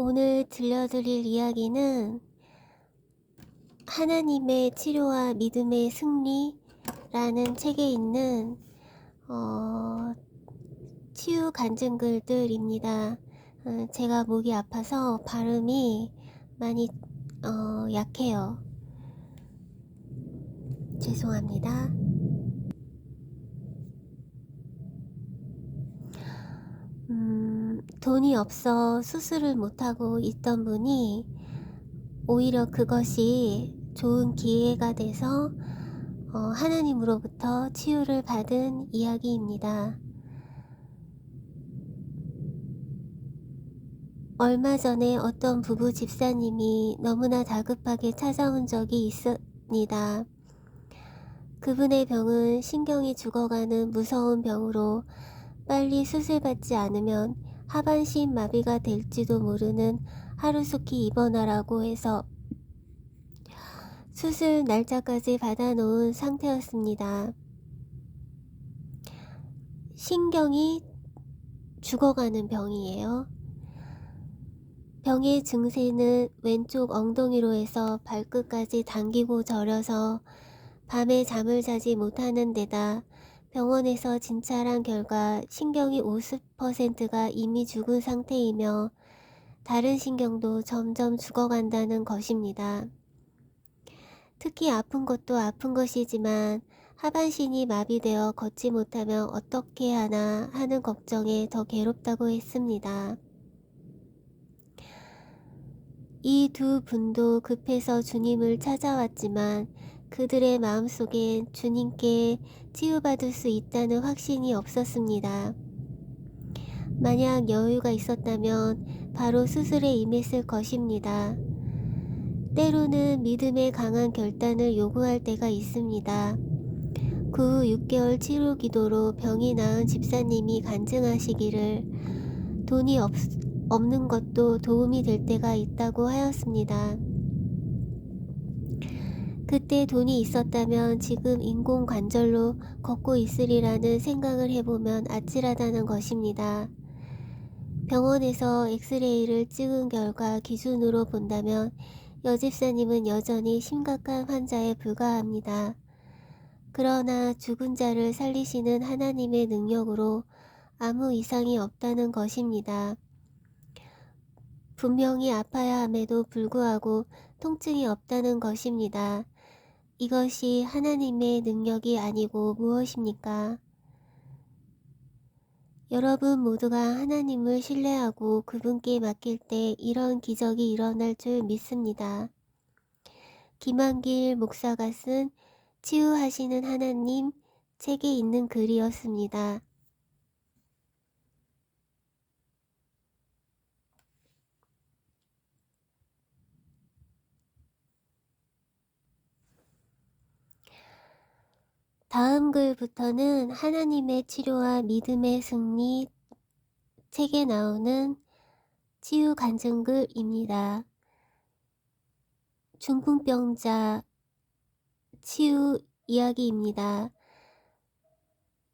오늘 들려드릴 이야기는 하나님의 치료와 믿음의 승리라는 책에 있는 치유 간증글들입니다. 제가 목이 아파서 발음이 많이 약해요. 죄송합니다. 돈이 없어 수술을 못하고 있던 분이 오히려 그것이 좋은 기회가 돼서 하나님으로부터 치유를 받은 이야기입니다. 얼마 전에 어떤 부부 집사님이 너무나 다급하게 찾아온 적이 있습니다. 그분의 병은 신경이 죽어가는 무서운 병으로 빨리 수술받지 않으면 하반신 마비가 될지도 모르는 하루속히 입원하라고 해서 수술 날짜까지 받아놓은 상태였습니다. 신경이 죽어가는 병이에요. 병의 증세는 왼쪽 엉덩이로 해서 발끝까지 당기고 저려서 밤에 잠을 자지 못하는 데다 병원에서 진찰한 결과 신경이 50%가 이미 죽은 상태이며 다른 신경도 점점 죽어간다는 것입니다. 특히 아픈 것도 아픈 것이지만 하반신이 마비되어 걷지 못하면 어떻게 하나 하는 걱정에 더 괴롭다고 했습니다. 이 두 분도 급해서 주님을 찾아왔지만 그들의 마음속엔 주님께 치유받을 수 있다는 확신이 없었습니다. 만약 여유가 있었다면 바로 수술에 임했을 것입니다. 때로는 믿음의 강한 결단을 요구할 때가 있습니다. 그 후 6개월 치료 기도로 병이 나은 집사님이 간증하시기를 돈이 없는 것도 도움이 될 때가 있다고 하였습니다. 그때 돈이 있었다면 지금 인공관절로 걷고 있으리라는 생각을 해보면 아찔하다는 것입니다. 병원에서 엑스레이를 찍은 결과 기준으로 본다면 여집사님은 여전히 심각한 환자에 불과합니다. 그러나 죽은 자를 살리시는 하나님의 능력으로 아무 이상이 없다는 것입니다. 분명히 아파야 함에도 불구하고 통증이 없다는 것입니다. 이것이 하나님의 능력이 아니고 무엇입니까? 여러분 모두가 하나님을 신뢰하고 그분께 맡길 때 이런 기적이 일어날 줄 믿습니다. 김한길 목사가 쓴 치유하시는 하나님 책에 있는 글이었습니다. 다음 글부터는 하나님의 치료와 믿음의 승리 책에 나오는 치유 간증글입니다. 중풍병자 치유 이야기입니다.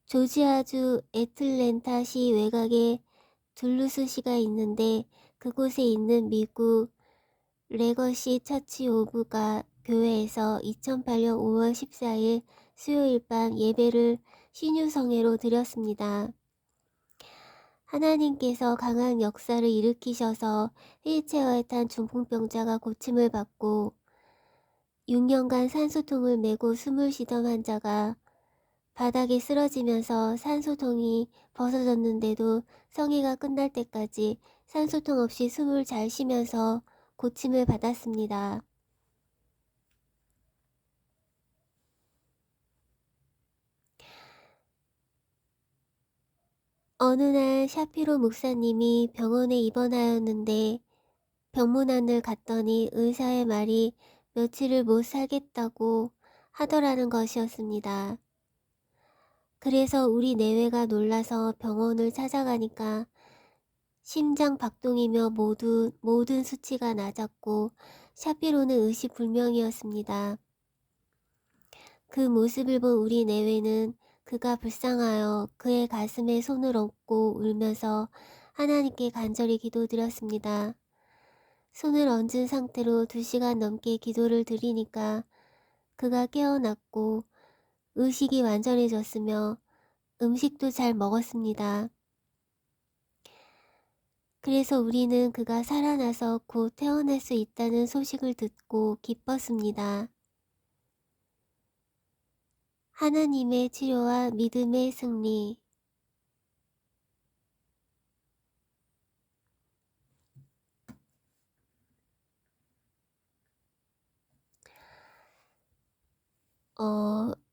조지아주 애틀랜타시 외곽에 둘루스시가 있는데 그곳에 있는 미국 레거시 처치 오브 갓 교회에서 2008년 5월 14일 수요일 밤 예배를 신유성회로 드렸습니다. 하나님께서 강한 역사를 일으키셔서 휠체어에 탄 중풍병자가 고침을 받고 6년간 산소통을 메고 숨을 쉬던 환자가 바닥에 쓰러지면서 산소통이 벗어졌는데도 성회가 끝날 때까지 산소통 없이 숨을 잘 쉬면서 고침을 받았습니다. 어느 날 샤피로 목사님이 병원에 입원하였는데 병문안을 갔더니 의사의 말이 며칠을 못 살겠다고 하더라는 것이었습니다. 그래서 우리 내외가 놀라서 병원을 찾아가니까 심장 박동이며 모든 수치가 낮았고 샤피로는 의식불명이었습니다. 그 모습을 본 우리 내외는 그가 불쌍하여 그의 가슴에 손을 얹고 울면서 하나님께 간절히 기도드렸습니다. 손을 얹은 상태로 2시간 넘게 기도를 드리니까 그가 깨어났고 의식이 완전해졌으며 음식도 잘 먹었습니다. 그래서 우리는 그가 살아나서 곧 태어날 수 있다는 소식을 듣고 기뻤습니다. 하나님의 치료와 믿음의 승리.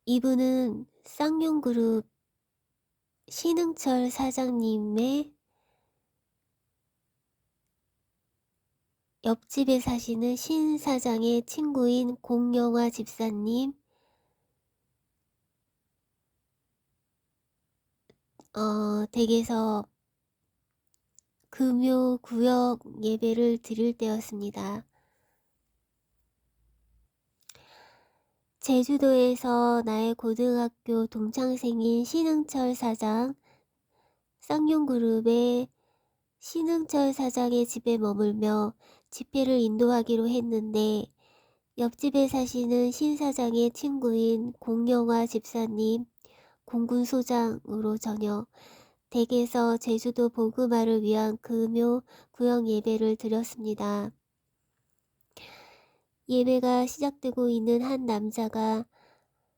이분은 쌍용그룹 신흥철 사장님의 옆집에 사시는 신 사장의 친구인 공영화 집사님, 댁에서 금요 구역 예배를 드릴 때였습니다. 제주도에서 나의 고등학교 동창생인 신흥철 사장, 쌍용그룹의 신흥철 사장의 집에 머물며 집회를 인도하기로 했는데 옆집에 사시는 신 사장의 친구인 공영화 집사님, 공군소장으로 저녁 댁에서 제주도 복음화를 위한 금요 구역 예배를 드렸습니다. 예배가 시작되고 있는 한 남자가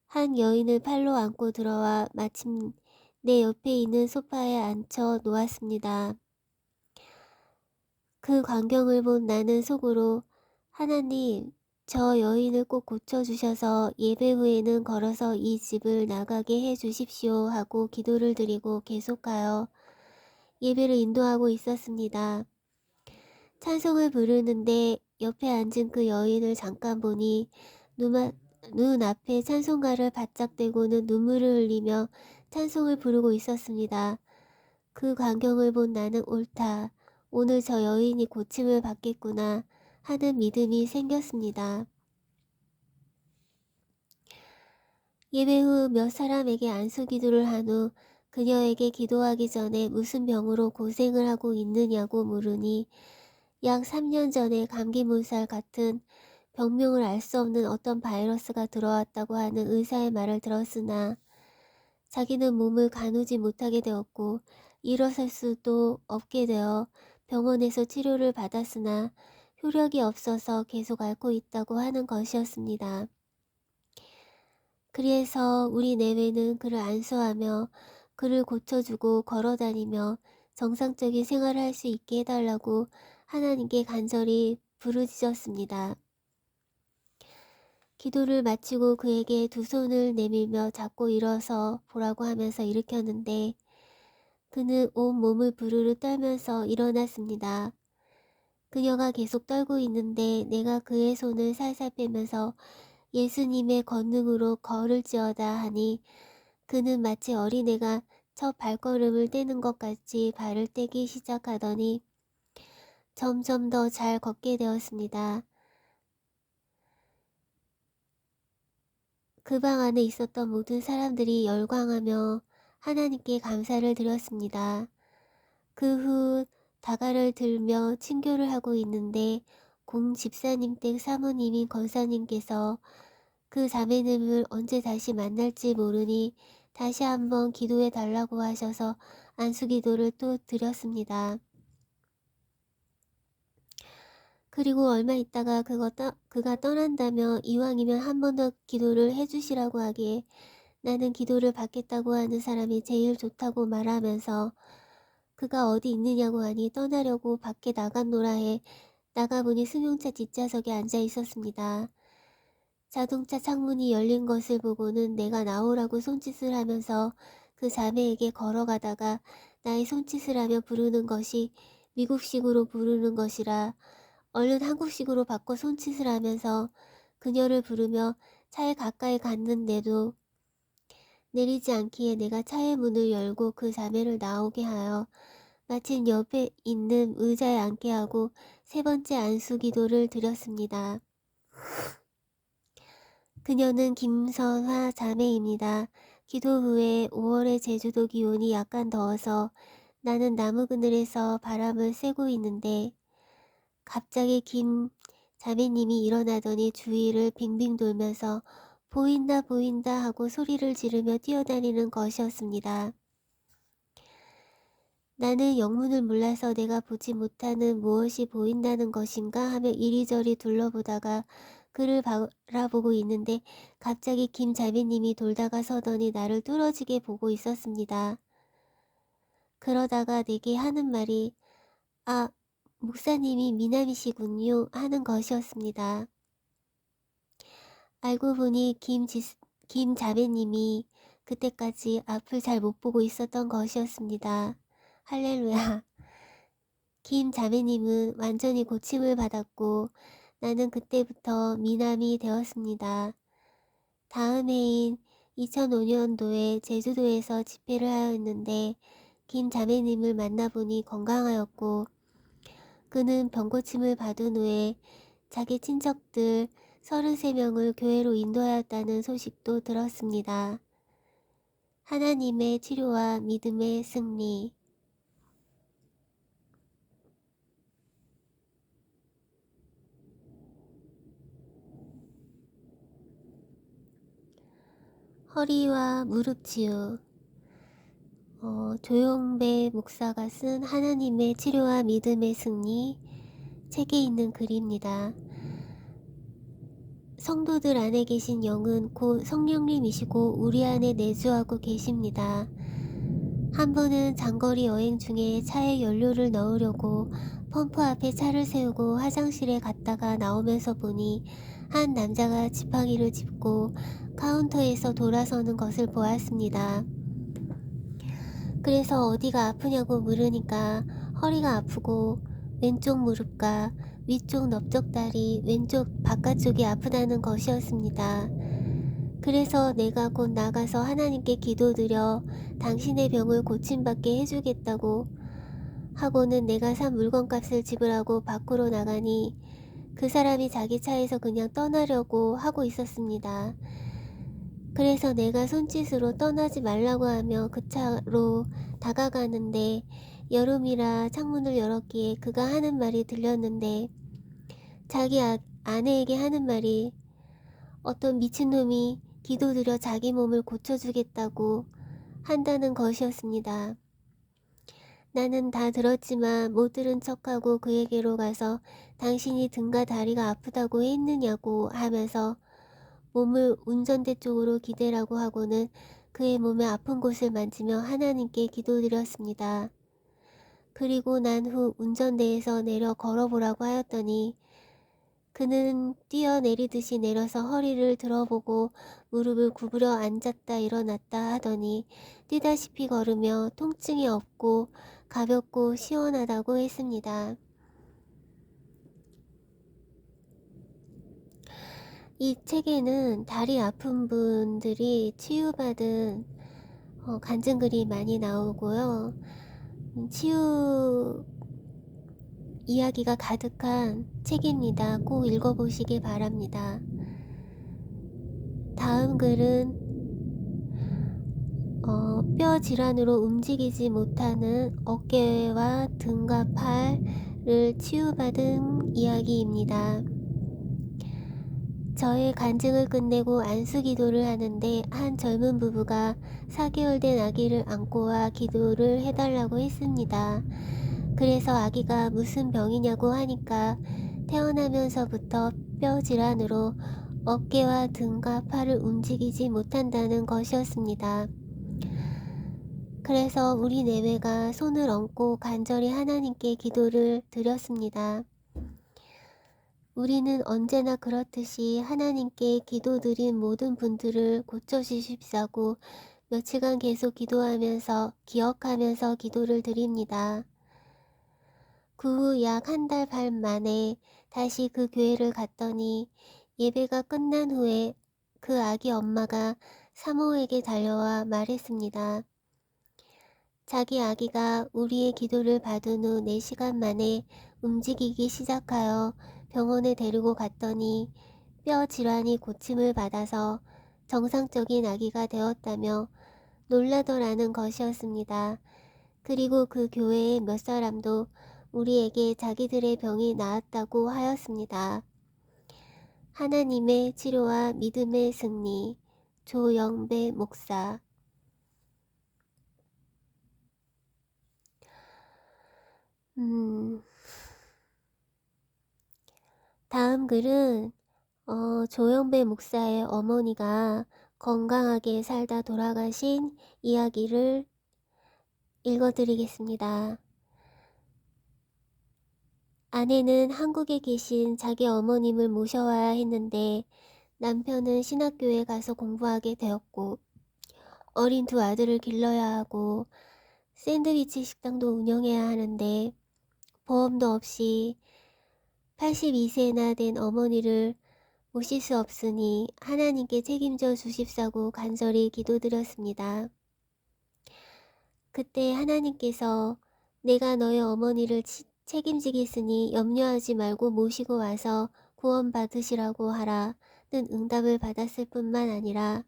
한 여인을 팔로 안고 들어와 마침 내 옆에 있는 소파에 앉혀 놓았습니다. 그 광경을 본 나는 속으로 하나님, 저 여인을 꼭 고쳐주셔서 예배 후에는 걸어서 이 집을 나가게 해주십시오 하고 기도를 드리고 계속하여 예배를 인도하고 있었습니다. 찬송을 부르는데 옆에 앉은 그 여인을 잠깐 보니 눈앞에 찬송가를 바짝 대고는 눈물을 흘리며 찬송을 부르고 있었습니다. 그 광경을 본 나는 옳다. 오늘 저 여인이 고침을 받겠구나 하는 믿음이 생겼습니다. 예배 후 몇 사람에게 안수 기도를 한 후 그녀에게 기도하기 전에 무슨 병으로 고생을 하고 있느냐고 물으니 약 3년 전에 감기 물살 같은 병명을 알 수 없는 어떤 바이러스가 들어왔다고 하는 의사의 말을 들었으나 자기는 몸을 가누지 못하게 되었고 일어설 수도 없게 되어 병원에서 치료를 받았으나 효력이 없어서 계속 앓고 있다고 하는 것이었습니다. 그래서 우리 내외는 그를 안수하며 그를 고쳐주고 걸어다니며 정상적인 생활을 할 수 있게 해달라고 하나님께 간절히 부르짖었습니다. 기도를 마치고 그에게 2손을 내밀며 잡고 일어서 보라고 하면서 일으켰는데 그는 온몸을 부르르 떨면서 일어났습니다. 그녀가 계속 떨고 있는데 내가 그의 손을 살살 빼면서 예수님의 권능으로 걸을지어다 하니 그는 마치 어린애가 첫 발걸음을 떼는 것 같이 발을 떼기 시작하더니 점점 더 잘 걷게 되었습니다. 그 방 안에 있었던 모든 사람들이 열광하며 하나님께 감사를 드렸습니다. 그 후 다가를 들며 친교를 하고 있는데 공 집사님 댁 사모님인 권사님께서 그 자매님을 언제 다시 만날지 모르니 다시 한번 기도해 달라고 하셔서 안수기도를 또 드렸습니다. 그리고 얼마 있다가 그가 떠난다며 이왕이면 한 번 더 기도를 해주시라고 하기에 나는 기도를 받겠다고 하는 사람이 제일 좋다고 말하면서 그가 어디 있느냐고 하니 떠나려고 밖에 나갔노라 해 나가보니 승용차 뒷좌석에 앉아 있었습니다. 자동차 창문이 열린 것을 보고는 내가 나오라고 손짓을 하면서 그 자매에게 걸어가다가 나의 손짓을 하며 부르는 것이 미국식으로 부르는 것이라 얼른 한국식으로 바꿔 손짓을 하면서 그녀를 부르며 차에 가까이 갔는데도 내리지 않기에 내가 차의 문을 열고 그 자매를 나오게 하여 마침 옆에 있는 의자에 앉게 하고 3번째 안수 기도를 드렸습니다. 그녀는 김선화 자매입니다. 기도 후에 5월의 제주도 기온이 약간 더워서 나는 나무 그늘에서 바람을 쐬고 있는데 갑자기 김 자매님이 일어나더니 주위를 빙빙 돌면서 보인다 보인다 하고 소리를 지르며 뛰어다니는 것이었습니다. 나는 영문을 몰라서 내가 보지 못하는 무엇이 보인다는 것인가 하며 이리저리 둘러보다가 그를 바라보고 있는데 갑자기 김 자매님이 돌다가 서더니 나를 뚫어지게 보고 있었습니다. 그러다가 내게 하는 말이 아, 목사님이 미남이시군요 하는 것이었습니다. 알고 보니 김 자매님이 그때까지 앞을 잘 못 보고 있었던 것이었습니다. 할렐루야. 김 자매님은 완전히 고침을 받았고 나는 그때부터 미남이 되었습니다. 다음 해인 2005년도에 제주도에서 집회를 하였는데 김 자매님을 만나보니 건강하였고 그는 병고침을 받은 후에 자기 친척들 33명을 교회로 인도하였다는 소식도 들었습니다. 하나님의 치료와 믿음의 승리. 허리와 무릎 치유. 조용배 목사가 쓴 하나님의 치료와 믿음의 승리 책에 있는 글입니다. 성도들 안에 계신 영은 곧 성령님이시고 우리 안에 내주하고 계십니다. 한 번은 장거리 여행 중에 차에 연료를 넣으려고 펌프 앞에 차를 세우고 화장실에 갔다가 나오면서 보니 한 남자가 지팡이를 짚고 카운터에서 돌아서는 것을 보았습니다. 그래서 어디가 아프냐고 물으니까 허리가 아프고 왼쪽 무릎과 위쪽 넓적다리 왼쪽 바깥쪽이 아프다는 것이었습니다. 그래서 내가 곧 나가서 하나님께 기도드려 당신의 병을 고침받게 해주겠다고 하고는 내가 산 물건값을 지불하고 밖으로 나가니 그 사람이 자기 차에서 그냥 떠나려고 하고 있었습니다. 그래서 내가 손짓으로 떠나지 말라고 하며 그 차로 다가가는데 여름이라 창문을 열었기에 그가 하는 말이 들렸는데 자기 아내에게 하는 말이 어떤 미친놈이 기도드려 자기 몸을 고쳐주겠다고 한다는 것이었습니다. 나는 다 들었지만 못 들은 척하고 그에게로 가서 당신이 등과 다리가 아프다고 했느냐고 하면서 몸을 운전대 쪽으로 기대라고 하고는 그의 몸의 아픈 곳을 만지며 하나님께 기도드렸습니다. 그리고 난 후 운전대에서 내려 걸어보라고 하였더니 그는 뛰어내리듯이 내려서 허리를 들어보고 무릎을 구부려 앉았다 일어났다 하더니 뛰다시피 걸으며 통증이 없고 가볍고 시원하다고 했습니다. 이 책에는 다리 아픈 분들이 치유받은 간증글이 많이 나오고요. 치유 이야기가 가득한 책입니다. 꼭 읽어보시기 바랍니다. 다음 글은 뼈 질환으로 움직이지 못하는 어깨와 등과 팔을 치유받은 이야기입니다. 저의 간증을 끝내고 안수기도를 하는데 한 젊은 부부가 4개월 된 아기를 안고 와 기도를 해달라고 했습니다. 그래서 아기가 무슨 병이냐고 하니까 태어나면서부터 뼈 질환으로 어깨와 등과 팔을 움직이지 못한다는 것이었습니다. 그래서 우리 내외가 손을 얹고 간절히 하나님께 기도를 드렸습니다. 우리는 언제나 그렇듯이 하나님께 기도드린 모든 분들을 고쳐주십사고 며칠간 계속 기억하면서 기도를 드립니다. 그 후 약 한 달 반 만에 다시 그 교회를 갔더니 예배가 끝난 후에 그 아기 엄마가 사모에게 달려와 말했습니다. 자기 아기가 우리의 기도를 받은 후 4시간 만에 움직이기 시작하여 병원에 데리고 갔더니 뼈 질환이 고침을 받아서 정상적인 아기가 되었다며 놀라더라는 것이었습니다. 그리고 그 교회의 몇 사람도 우리에게 자기들의 병이 나았다고 하였습니다. 하나님의 치료와 믿음의 승리. 조영배 목사. 다음 글은 조영배 목사의 어머니가 건강하게 살다 돌아가신 이야기를 읽어드리겠습니다. 아내는 한국에 계신 자기 어머님을 모셔와야 했는데 남편은 신학교에 가서 공부하게 되었고 어린 두 아들을 길러야 하고 샌드위치 식당도 운영해야 하는데 보험도 없이 82세나 된 어머니를 모실 수 없으니 하나님께 책임져 주십사고 간절히 기도드렸습니다. 그때 하나님께서 내가 너의 어머니를 책임지겠으니 염려하지 말고 모시고 와서 구원받으시라고 하라는 응답을 받았을 뿐만 아니라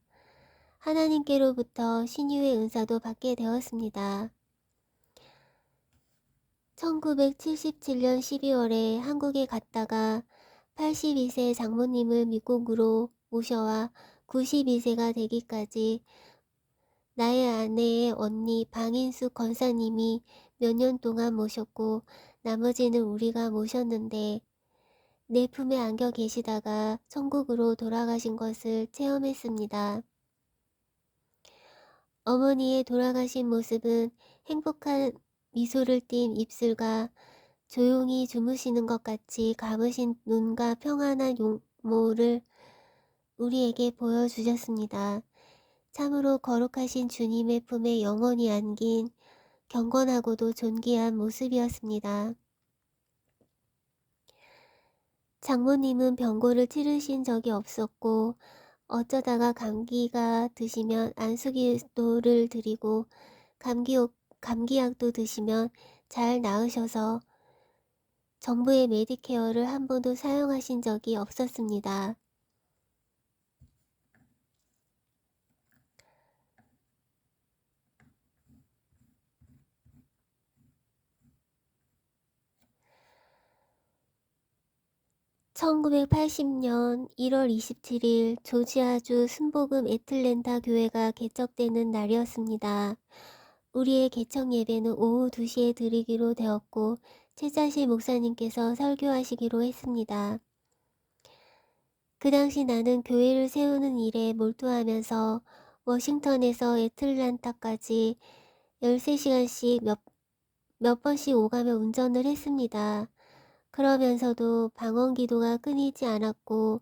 하나님께로부터 신유의 은사도 받게 되었습니다. 1977년 12월에 한국에 갔다가 82세 장모님을 미국으로 모셔와 92세가 되기까지 나의 아내의 언니 방인숙 권사님이 몇 년 동안 모셨고 나머지는 우리가 모셨는데 내 품에 안겨 계시다가 천국으로 돌아가신 것을 체험했습니다. 어머니의 돌아가신 모습은 행복한 미소를 띤 입술과 조용히 주무시는 것 같이 감으신 눈과 평안한 용모를 우리에게 보여주셨습니다. 참으로 거룩하신 주님의 품에 영원히 안긴 경건하고도 존귀한 모습이었습니다. 장모님은 병고를 치르신 적이 없었고 어쩌다가 감기가 드시면 안수기도를 드리고 감기약도 드시면 잘 나으셔서 정부의 메디케어를 한 번도 사용하신 적이 없었습니다. (1980년 1월 27일) 조지아주 순복음 애틀랜타 교회가 개척되는 날이었습니다. 우리의 개척 예배는 오후 2시에 드리기로 되었고 최자실 목사님께서 설교하시기로 했습니다. 그 당시 나는 교회를 세우는 일에 몰두하면서 워싱턴에서 애틀랜타까지 13시간씩 몇 번씩 오가며 운전을 했습니다. 그러면서도 방언 기도가 끊이지 않았고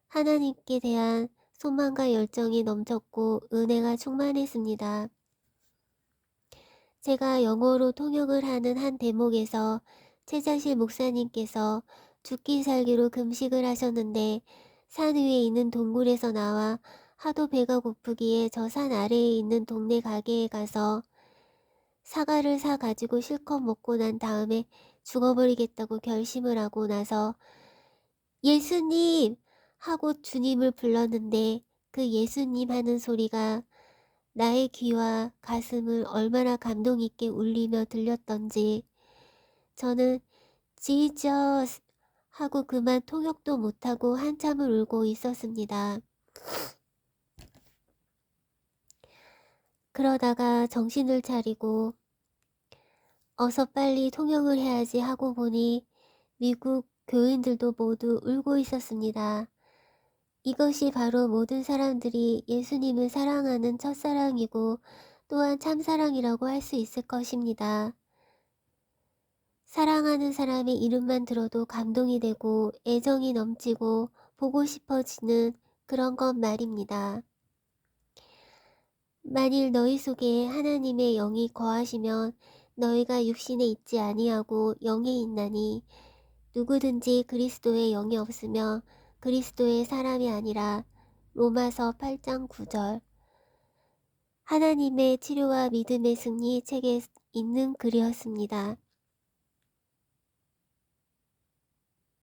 하나님께 대한 소망과 열정이 넘쳤고 은혜가 충만했습니다. 제가 영어로 통역을 하는 한 대목에서 최자실 목사님께서 죽기 살기로 금식을 하셨는데 산 위에 있는 동굴에서 나와 하도 배가 고프기에 저 산 아래에 있는 동네 가게에 가서 사과를 사 가지고 실컷 먹고 난 다음에 죽어버리겠다고 결심을 하고 나서 예수님! 하고 주님을 불렀는데 그 예수님 하는 소리가 나의 귀와 가슴을 얼마나 감동 있게 울리며 들렸던지 저는 지저스 하고 그만 통역도 못하고 한참을 울고 있었습니다. 그러다가 정신을 차리고 어서 빨리 통역을 해야지 하고 보니 미국 교인들도 모두 울고 있었습니다. 이것이 바로 모든 사람들이 예수님을 사랑하는 첫사랑이고 또한 참사랑이라고 할 수 있을 것입니다. 사랑하는 사람의 이름만 들어도 감동이 되고 애정이 넘치고 보고 싶어지는 그런 것 말입니다. 만일 너희 속에 하나님의 영이 거하시면 너희가 육신에 있지 아니하고 영에 있나니 누구든지 그리스도의 영이 없으며 그리스도의 사람이 아니라. 로마서 8장 9절. 하나님의 치료와 믿음의 승리 책에 있는 글이었습니다.